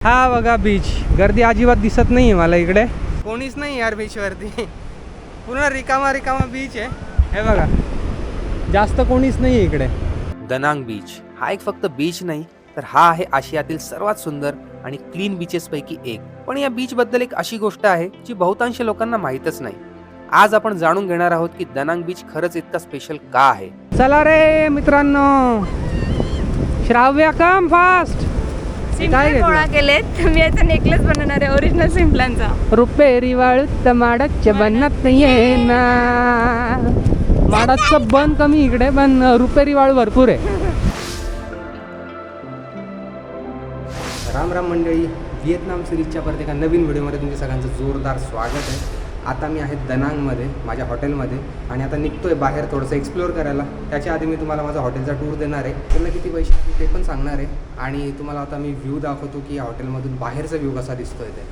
हा बघा बीच. गर्दी अजिबात दिसत नाही मला इकडे. कोणीच नाही यार बीचवरती. पूर्ण रिकामा बीच आहे. हे बघा, जास्त कोणीच नाही इकडे. दनांग बीच हा एक फक्त बीच नाही, तर हा आहे आशियातील सर्वात सुंदर आणि क्लीन बीचेस पैकी एक. पण या बीच बद्दल एक अशी गोष्ट आहे जी बहुतांश लोकांना माहीतच नाही. आज आपण जाणून घेणार आहोत की दनांग बीच खरंच इतका स्पेशल का आहे. चला रे मित्रांनो, श्राव्या कम फास्ट. काय गोळा केलेत. मी याचा नेकलेस बनवणार आहे ओरिजिनल सिम्पलांचा. रुपेरी वाळूत माडाच्या बनत ये ना. माडाचं बन कमी इकडे, पण रुपेरी वाळू भरपूर आहे. राम राम मंडळी, व्हिएतनाम सिरीजच्या परत एका नवीन व्हिडिओमध्ये तुमच्या सगळ्यांचं जोरदार स्वागत आहे. आता मी आहे दनांगमध्ये, माझ्या हॉटेलमध्ये, आणि आता निघतोय बाहेर थोडंसं एक्सप्लोअर करायला. त्याच्या आधी मी तुम्हाला माझा हॉटेलचा टूर देणार आहे. त्यांना किती पैसे लागतील ते पण सांगणार आहे, आणि तुम्हाला आता मी व्ह्यू दाखवतो की हॉटेलमधून बाहेरचा व्ह्यू कसा दिसतोय ते.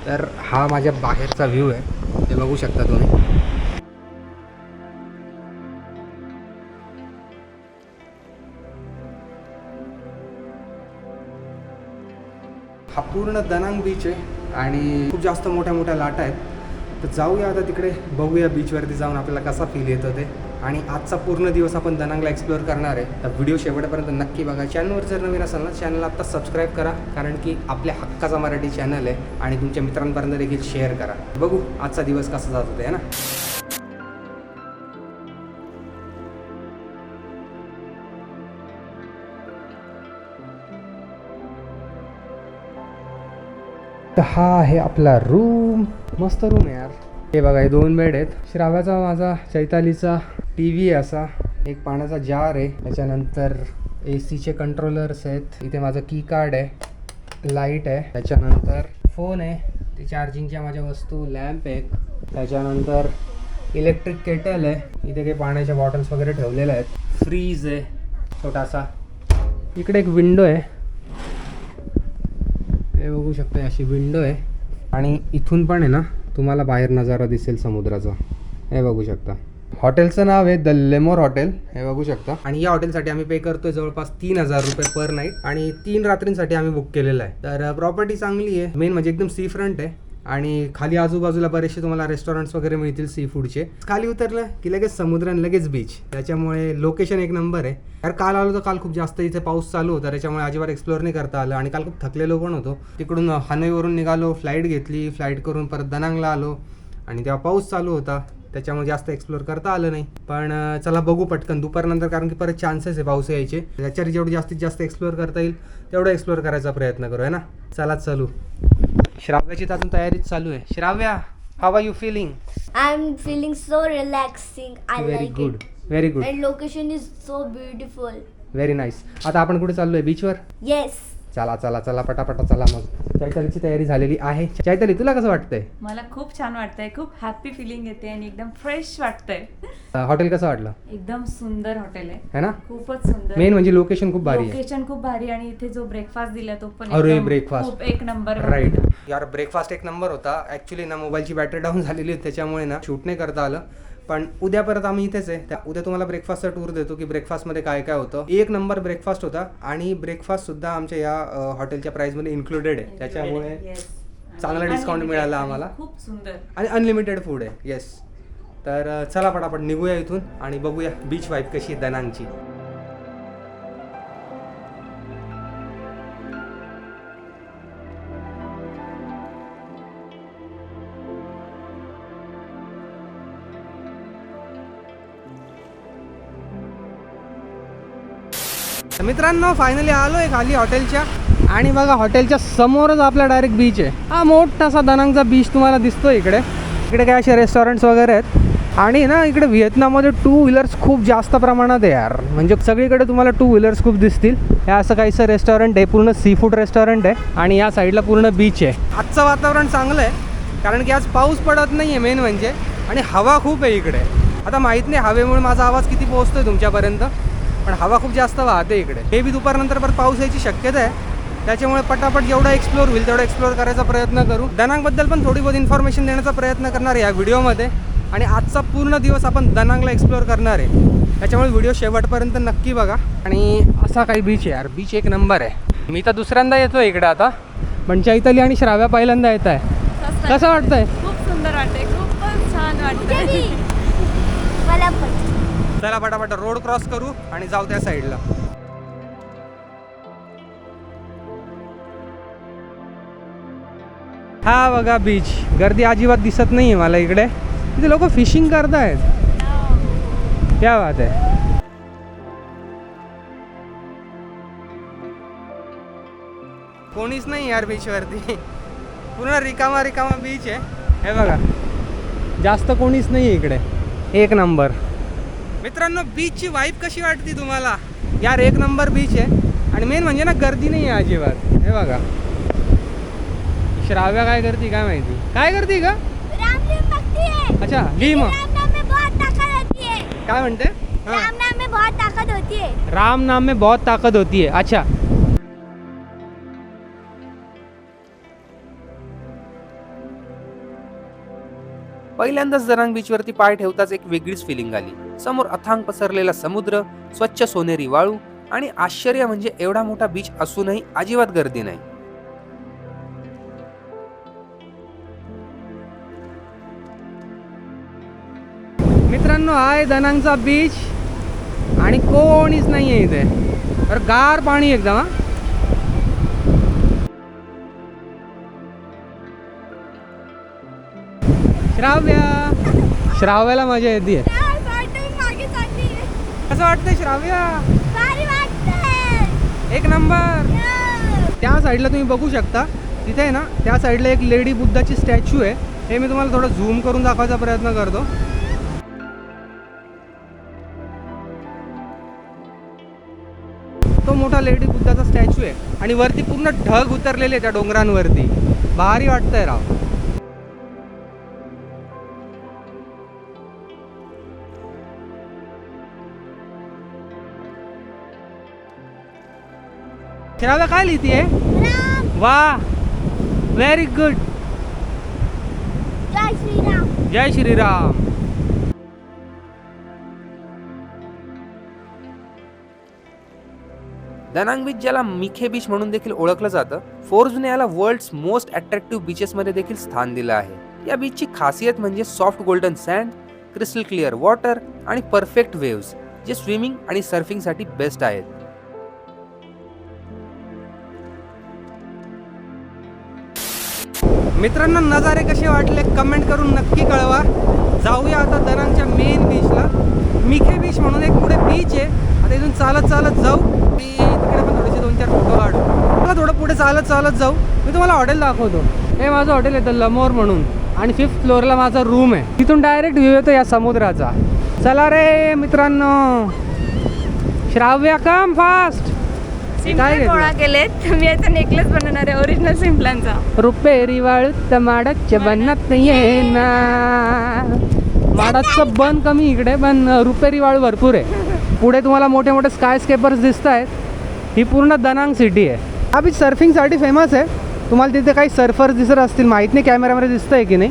तर हा माझ्या बाहेरचा व्ह्यू आहे, ते बघू शकता तुम्ही. हा पूर्ण दनांग बीच आहे आणि खूप जास्त मोठ्या मोठ्या लाटा आहेत. तर जाऊया आता तिकडे, बघूया बीचवरती जाऊन आपल्याला कसा फील येतो ते. आणि आजचा पूर्ण दिवस आपण दनांगला एक्सप्लोअर करणार आहे. तर व्हिडिओ शेवटपर्यंत नक्की बघा. चॅनलवर जर नवीन असाल ना, चॅनल आत्ता सबस्क्राईब करा, कारण की आपल्या हक्काचा मराठी चॅनल आहे. आणि तुमच्या मित्रांपर्यंत देखील शेअर करा. बघू आजचा दिवस कसा जात होता आहे ना. तर हा आहे आपला रूम. मस्त रूम आहे यार. हे बघा, हे 2 बेड आहेत. श्राव्याचा, माझा, चैतालीचा TV आहे असा. एक पाण्याचा जार आहे. त्याच्यानंतर AC कंट्रोलर्स आहेत. इथे माझं की कार्ड आहे, लाईट आहे. त्याच्यानंतर फोन आहे, ते चार्जिंगच्या माझ्या वस्तू, लॅम्प आहे. त्याच्यानंतर इलेक्ट्रिक केटल आहे. इथे काही पाण्याच्या बॉटल्स वगैरे ठेवलेल्या आहेत. फ्रीज आहे छोटासा. इकडे एक विंडो आहे, हे बघू शकता, अशी विंडो आहे. आणि इथून पण आहे ना, तुम्हाला बाहेर नजारा दिसेल समुद्राचा. हे बघू शकता. हॉटेलचं नाव आहे द लेमोर हॉटेल, हे बघू शकता. आणि या हॉटेलसाठी आम्ही पे करतोय जवळपास 3000 रुपये पर नाईट, आणि 3 रात्रींसाठी आम्ही बुक केलेलं आहे. तर प्रॉपर्टी चांगली आहे. मेन म्हणजे एकदम सी फ्रंट आहे, आणि खाली आजूबाजूला बरेचसे तुम्हाला रेस्टॉरंट्स वगैरे मिळतील सी फूडचे. खाली उतरलं की लगेच समुद्र आणि लगेच बीच. त्याच्यामुळे लोकेशन एक नंबर आहे. यार काल आलो तर काल खूप जास्त इथे पाऊस चालू होता, त्याच्यामुळे अजिबात एक्सप्लोअर नाही करता आलं. आणि काल खूप थकलेलो पण होतो. तिकडून हनोईवरून निघालो, फ्लाईट घेतली, फ्लाईट करून परत दनांगला आलो, आणि तेव्हा पाऊस चालू होता, त्याच्यामुळे जास्त एक्सप्लोअर करता आलं नाही. पण चला बघू पटकन दुपारनंतर, कारण की परत चान्सेस आहे पाऊस यायचे. त्याच्यावर जेवढं जास्तीत जास्त एक्सप्लोअर करता येईल तेवढं एक्सप्लोअर करायचा प्रयत्न करू, आहे ना. चला चलू. श्राव्याची तर अजून तयारीच चालू आहे. Shravya, how are you feeling? I'm feeling so relaxing. I very like good, it. Very good, And location is so beautiful. Very nice. आता आपण कुठे चाललोय? बीचवर. Yes. चला चला चला पटापटा चला. मग चैतालीची तयारी झालेली आहे. चैताली, तुला कसं वाटतंय? मला खूप छान वाटतंय, खूप हॅपी फिलिंग येते आणि एकदम फ्रेश वाटतंय. हॉटेल कसं वाटलं? एकदम सुंदर हॉटेल आहे, है ना. खूपच सुंदर. मेन म्हणजे लोकेशन खूप भारी आहे. लोकेशन खूप भारी, आणि इथे जो ब्रेकफास्ट दिला तो पण अरे, एकदम breakfast. खूप एक नंबर. राईट यार, ब्रेकफास्ट एक नंबर होता. ॲक्च्युली ना मोबाईलची बॅटरी डाऊन झालेली होती, त्याच्यामुळे ना शूट नाही करता आलं. पण उद्या परत आम्ही इथेच आहे. उद्या तुम्हाला ब्रेकफास्टचा टूर देतो की ब्रेकफास्टमध्ये काय काय होतं. एक नंबर ब्रेकफास्ट होता, आणि ब्रेकफास्टसुद्धा आमच्या या हॉटेलच्या प्राईसमध्ये इन्क्लुडेड आहे. त्याच्यामुळे Yes. चांगला डिस्काउंट मिळाला आम्हाला, खूप सुंदर. आणि अनलिमिटेड फूड आहे. येस. तर चला पटापट निघूया इथून आणि बघूया बीच वाईब कशी आहे दनांगची. मित्रांनो, फायनली आलो आहे खाली हॉटेलच्या, आणि बघा हॉटेलच्या समोरच आपला डायरेक्ट बीच आहे. हा मोठासा दनांगचा बीच तुम्हाला दिसतो इकडे. इकडे काय असे रेस्टॉरंट्स वगैरे आहेत, आणि ना इकडे व्हिएतनाममध्ये 2 व्हीलर्स खूप जास्त प्रमाणात आहे यार. म्हणजे सगळीकडे तुम्हाला 2 व्हीलर्स खूप दिसतील. हे असं काहीसं रेस्टॉरंट आहे, पूर्ण सी फूड रेस्टॉरंट आहे, आणि या साईडला पूर्ण बीच आहे. आजचं वातावरण चांगलं आहे, कारण की आज पाऊस पडत नाही आहे मेन म्हणजे, आणि हवा खूप आहे इकडे. आता माहीत नाही हवेमुळे माझा आवाज किती पोहोचतोय तुमच्यापर्यंत, पण हवा खूप जास्त वाहते इकडे. हे बी दुपारनंतर परत पाऊस यायची शक्यता आहे. त्याच्यामुळे पटापट जेवढा एक्सप्लोर होईल तेवढा एक्सप्लोर करायचा प्रयत्न करू. दनांगबद्दल पण थोडी बहुत इन्फॉर्मेशन देण्याचा प्रयत्न करणार आहे या व्हिडिओमध्ये. आणि आजचा पूर्ण दिवस आपण दनांगला एक्सप्लोर करणार आहे, त्याच्यामुळे व्हिडिओ शेवटपर्यंत नक्की बघा. आणि असा काही बीच आहे यार, बीच एक नंबर आहे. मी तर दुसऱ्यांदा येतो इकडे आता, पण चैताली आणि श्राव्या पहिल्यांदा येत आहे. कसं वाटतंय? खूप सुंदर वाटतंय, खूपच छान वाटतंय. मला पण. चला पटापट रोड क्रॉस करू आणि जाऊ त्या साईडला. हा बघा बीच. गर्दी अजिबात दिसत नाहीये मला इकडे. इथे लोक फिशिंग करतायत. क्या बात आहे. कोणीच नाही यार बीच वरती. पूर्ण रिकामा रिकामा बीच आहे. हे बघा जास्त कोणीच नाही इकडे. एक नंबर. मित्रांनो बीचची वाईब कशी वाटते तुम्हाला? यार एक नंबर बीच आहे. आणि मेन म्हणजे ना गर्दी नाही आहे अजिबात. हे बघा श्राव्या काय करते काय माहिती. काय करते का? रामलीला बघतीये. अच्छा ली मग. राम नाम में बहुत ताकत होती है. काय म्हणते? राम नाम में बहुत ताकत होती है. राम नाम में बहुत ताकत होती है. अच्छा पहिल्यांदाच दरांग बीचवरती पाय ठेवताच एक वेगळीच फिलिंग आली. समोर अथांग पसरलेला समुद्र, स्वच्छ सोनेरी वाळू आणि आश्चर्य म्हणजे एवढा मोठा बीच असूनही अजिबात गर्दी नाही. मित्रांनो हा आहे दनांगचा बीच आणि कोणीच नाही आहे इथे. तर गार पाणी एकदम. हा श्राव्याला मजा येते. मागे चालली आहे. कसं वाटतंय श्राव्या? भारी वाटतंय. एक नंबर. त्या साईडला तुम्ही बघू शकता. तिथे आहे ना त्या साईडला एक लेडी बुद्धाची स्टॅच्यू आहे. हे मी तुम्हाला थोडं झूम करून दाखवायचा प्रयत्न करतो. तो मोठा लेडी बुद्धाचा स्टॅच्यू आहे आणि वरती पूर्ण ढग उतरलेले त्या डोंगरांवरती. भारी वाटतंय राव. श्राव्या काय लिहितीये? वा व्हेरी गुड. जय श्रीराम. जय श्रीराम. दनांग बीच ज्याला मिखे बीच म्हणून देखील ओळखलं जातं, फोर्ब्सने याला वर्ल्ड्स मोस्ट अट्रॅक्टिव्ह बीचेस मध्ये देखील स्थान दिलं आहे. या बीचची खासियत म्हणजे soft golden sand, crystal clear water आणि परफेक्ट वेव्स जे स्विमिंग आणि सर्फिंगसाठी बेस्ट आहेत. मित्रांनो नजारे कसे वाटले कमेंट करून नक्की कळवा. जाऊया आता दनांगच्या मेन बीचला. मिखे बीच म्हणून एक पुढे बीच आहे. आता इथून चालत चालत जाऊ. तिकडे पण थोडेसे 2-4 फोटो काढू. मला थोडं पुढे चालत चालत जाऊ. मी तुम्हाला हॉटेल दाखवतो. हे माझं हॉटेल आहे लमोर म्हणून आणि 5th फ्लोअरला माझा रूम आहे. तिथून डायरेक्ट व्ह्यू येतो या समुद्राचा. चला रे मित्रांनो. Shravya come fast. शिंपले गोळा केलेत. मी याचा नेकलेस बनवणार आहे ओरिजिनल शिंपल्यांचा. रुपेरी वाळूत माडाच्या बनत नाहीये ना. माडाचं बन कमी इकडे पण रुपेरी वाळू भरपूर आहे. पुढे तुम्हाला मोठे मोठे स्कायस्केपर्स दिसत आहेत. ही पूर्ण दनांग सिटी आहे. हा बीच सर्फिंगसाठी फेमस आहे. तुम्हाला तिथे काही सर्फर्स दिसत असतील. माहीत नाही कॅमेऱ्यामध्ये दिसतं आहे की नाही.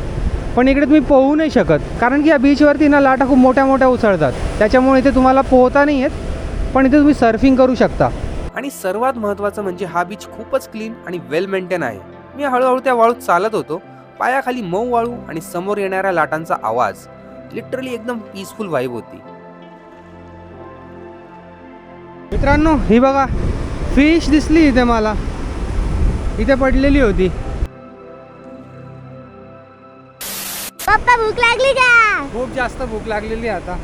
पण इकडे तुम्ही पोहू नाही शकत कारण की या बीचवरती ना लाटा खूप मोठ्या मोठ्या उसळतात. त्याच्यामुळे इथे तुम्हाला पोहता नाही येत. पण इथे तुम्ही सर्फिंग करू शकता. आणि सर्वात महत्त्वाचं म्हणजे हा बीच खूपच क्लीन आणि वेल मेंटेन आहे. मी हळूहळू त्या वाळूत चालत होतो. पायाखाली मऊ वाळू आणि समोर येणाऱ्या लाटांचा आवाज. लिटरली एकदम पीसफुल वाईब होती. मित्रांनो ही बघा फिश दिसली इथे मला. इथे पडलेली होती. पप्पा भूक लागली का? खूप जास्त भूक लागलेली आहे. आता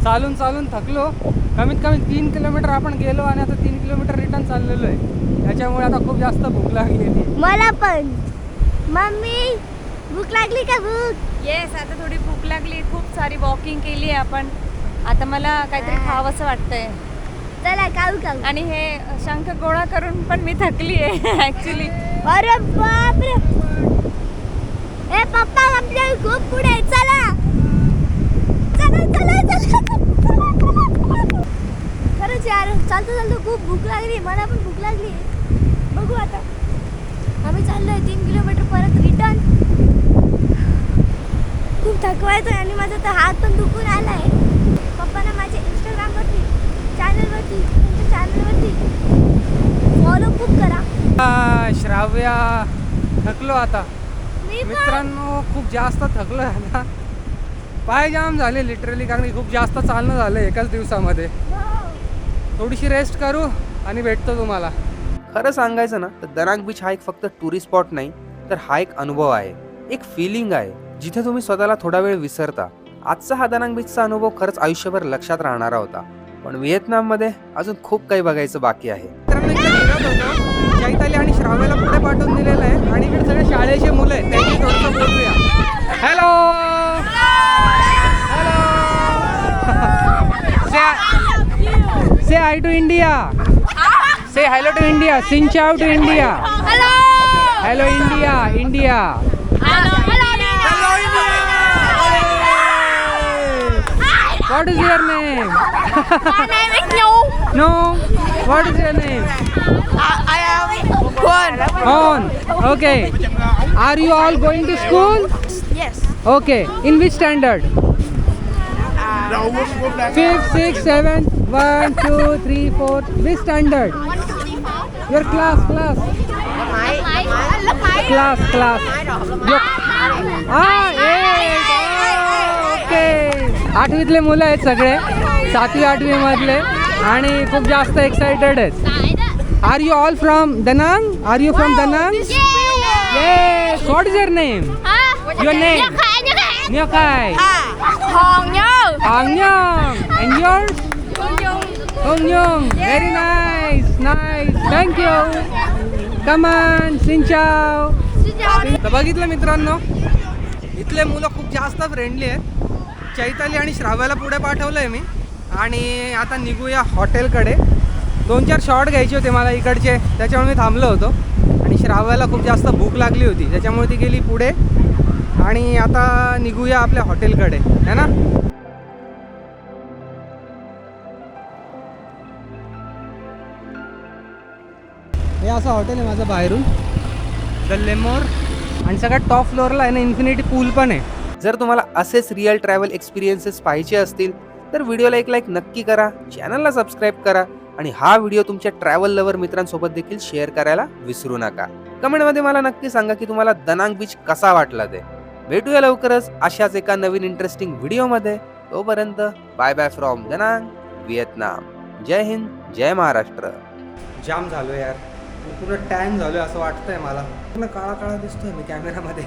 चालून चालून थकलो. कमीत कमी 3 किलोमीटर आपण गेलो आणि आता 3 किलोमीटर रिटर्न चाललेलो आहे. त्याच्यामुळे आता खूप जास्त भूक लागलेली. मला पण. मम्मी भूक लागली का? भूक. येस आता थोडी भूक लागली. खूप सारी वॉकिंग केली आहे आपण. आता मला काहीतरी खावंसं वाटतंय. चला खाऊ खाऊ. आणि हे शंख गोळा करून पण मी थकली आहे ऍक्च्युली. अरे बापरे. ए पप्पा आपल्याला खूप पुढे आहे. चला चला चला चला. खरंच यार चालतं चालतं खूप भूक लागली. मला पण भूक लागली. बघू आता. आम्ही चाललोय 3 किलोमीटर परत रिटर्न. खूप थकवायचं आणि माझा तर हात पण दुखून आला आहे. पप्पांना माझ्या इंस्टाग्रामवरती चॅनलवरती फॉलो खूप करा. श्राव्या थकलो आता मित्रांनो, खूप जास्त थकलो आता. पाय जाम झाले लिटरली, कारण की खूप जास्त चालणं झालं एकाच दिवसामध्ये. थोडीशी रेस्ट करू आणि भेटतो तुम्हाला. खरं सांगायचं ना तर दनांग बीच हा एक फक्त टुरिस्ट स्पॉट नाही, तर हा एक अनुभव आहे, एक फिलिंग आहे, जिथे तुम्ही स्वतःला थोडा वेळ विसरता. आजचा हा दनांग बीचचा अनुभव खरंच आयुष्यभर लक्षात राहणारा होता. पण व्हिएतनाममध्ये अजून खूप काही बघायचं बाकी आहे. मित्रांनो, इकडे फिरत होतो. चैताली आणि श्राव्याला पुढे पाठवून दिलेलं आहे आणि इकडे सगळे शाळेचे मुलं आहेत, त्यांची थोडंसं बोलूया. Hello say hi to India. Say hello to India. सिन चाओ to India. Hello India. India. What is your name? My name is Nhu. No. What is your name? I am Kwon. On. Okay. Are you all going to school? Yes. Okay. In which standard? 5th, 6th, 7th. 1, 2, 3, 4. Which standard? Your class. Class. Your... okay. 8वीतले मुलं आहेत सगळे, 7वी 8वी मधले, आणि खूप जास्त excited आहेत. Are you all from Danang? Are you from Danang? Yes. What is your name? Your name? Nyokai. Hong Nhung. Angyong. And yours? Hong Yung. Very nice. Nice. Thank you. Come on. Xin chào. तर बघितलं मित्रांनो, इथले मुलं खूप जास्त friendly आहेत. चैताली आणि श्राव्याला पुढे पाठवलं आहे मी, आणि आता निघूया हॉटेलकडे. 2-4 शॉट घ्यायचे होते मला इकडचे, त्याच्यामुळे मी थांबलो होतो. आणि श्राव्याला खूप जास्त भूक लागली होती, त्याच्यामुळे ती गेली पुढे. आणि आता निघूया आपल्या हॉटेलकडे, है ना. हे असं हॉटेल आहे माझं बाहेरून, द लेमोर. आणि सगळ्यात टॉप फ्लोअरला आहे ना इन्फिनिटी पूल पण आहे. जर तुम्हाला असेच रिअल ट्रॅव्हल एक्सपिरियन्सेस पाहिजे असतील तर व्हिडिओला एक लाईक नक्की करा, चॅनलला सबस्क्राईब करा, आणि हा व्हिडिओ तुमच्या ट्रॅव्हल लवर मित्रांसोबत देखील शेअर करायला विसरू नका. कमेंटमध्ये मला नक्की सांगा की तुम्हाला दनांग बीच कसा वाटला ते. भेटूया लवकरच अशाच एका नवीन इंटरेस्टिंग व्हिडिओमध्ये. तोपर्यंत bye bye from Da Nang, Vietnam. जय हिंद, जय महाराष्ट्र. जाम झालो यार, पूर्ण टॅन झालोय असं वाटतंय मला. पूर्ण काळा काळा दिसतोय मी कॅमेरामध्ये.